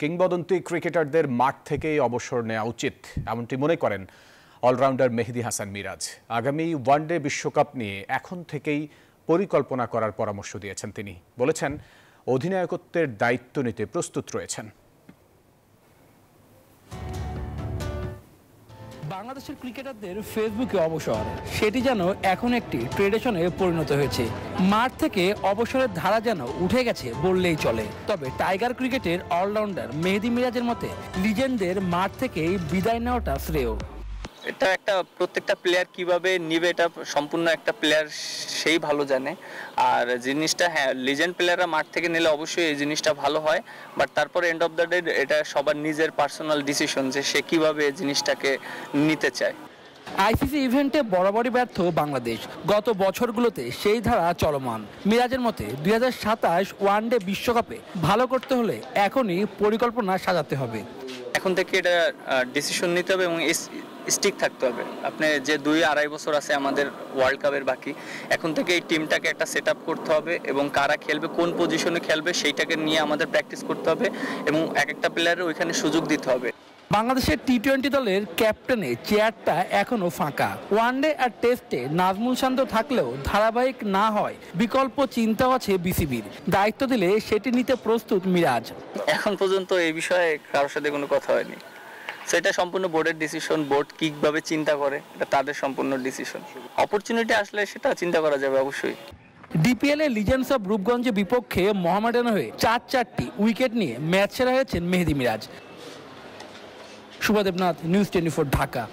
কিংবদন্তি ক্রিকেটারদের মাঠ থেকেই অবসর নেওয়া উচিত, এমনটি মনে করেন অলরাউন্ডার মেহেদী হাসান মিরাজ। আগামী ওয়ানডে বিশ্বকাপ নিয়ে এখন থেকেই পরিকল্পনা করার পরামর্শ দিয়েছেন তিনি। বলেছেন, অধিনায়কত্বের দায়িত্ব নিতে প্রস্তুত রয়েছেন। বাংলাদেশের ক্রিকেটারদের ফেসবুকে অবসর, সেটি যেন এখন একটি ট্রেডিশনে পরিণত হয়েছে। মাঠ থেকে অবসরের ধারা যেন উঠে গেছে বললেই চলে। তবে টাইগার ক্রিকেটের অলরাউন্ডার মেহেদী মিরাজের মতে লিজেন্ডদের মাঠ থেকেই বিদায় নেওয়াটা শ্রেয়। এটা একটা প্রত্যেকটা প্লেয়ার কিভাবে নিবে এটা সম্পূর্ণ একটা প্লেয়ার সেই ভালো জানে। আর জিনিসটা লিজেন্ড প্লেয়াররা মাঠ থেকে নিলে অবশ্যই এই জিনিসটা ভালো হয়, বাট তারপর এন্ড অফ দ্য ডে এটা সবার নিজের পার্সোনাল ডিসিশন যে সে কিভাবে এই জিনিসটাকে নিতে চায়। আইসিসি ইভেন্টে বরাবরই ব্যর্থ বাংলাদেশ, গত বছরগুলোতে সেই ধারা চলমান। মিরাজের মতে 2027 ওয়ানডে বিশ্বকাপে ভালো করতে হলে এখনই পরিকল্পনা সাজাতে হবে। এখন থেকে এটা ডিসিশন নিতে হবে এবং স্টিক থাকতে হবে। আপনি যে 2-2.5 বছর আছে আমাদের ওয়ার্ল্ড কাপের বাকি, এখন থেকে এই টিমটাকে একটা সেট আপ করতে হবে এবং কারা খেলবে, কোন পজিশনে খেলবে সেইটাকে নিয়ে আমাদের প্র্যাকটিস করতে হবে এবং এক একটা প্লেয়ারের ওইখানে সুযোগ দিতে হবে। বাংলাদেশের টি-20 দলের ক্যাপ্টেনের চেয়ারটা এখনো ফাঁকা। ওয়ানডে আর টেস্টে নাজমুল শান্ত থাকলেও ধারাবাহিক না হয় বিকল্প চিন্তাও আছে বিসিবির। দায়িত্ব দিলে সেটি নিতে প্রস্তুত মিরাজ। এখন পর্যন্ত এই বিষয়ে কারোর সাথে কোনো কথা হয়নি। সেটা সম্পূর্ণ বোর্ডের ডিসিশন। বোর্ড কিভাবে চিন্তা করে এটা তাদের সম্পূর্ণ ডিসিশন। অপরচুনিটি আসলে সেটা চিন্তা করা যাবে অবশ্যই। ডিপিএল এ লিজেন্ডস অফ রূপগঞ্জের বিপক্ষে মোহামেডান হয়ে 4-4টি উইকেট নিয়ে ম্যাচ সেরা হয়েছেন মেহেদী মিরাজ। শুভ দেবনাথ, নিউজ 24, ঢাকা।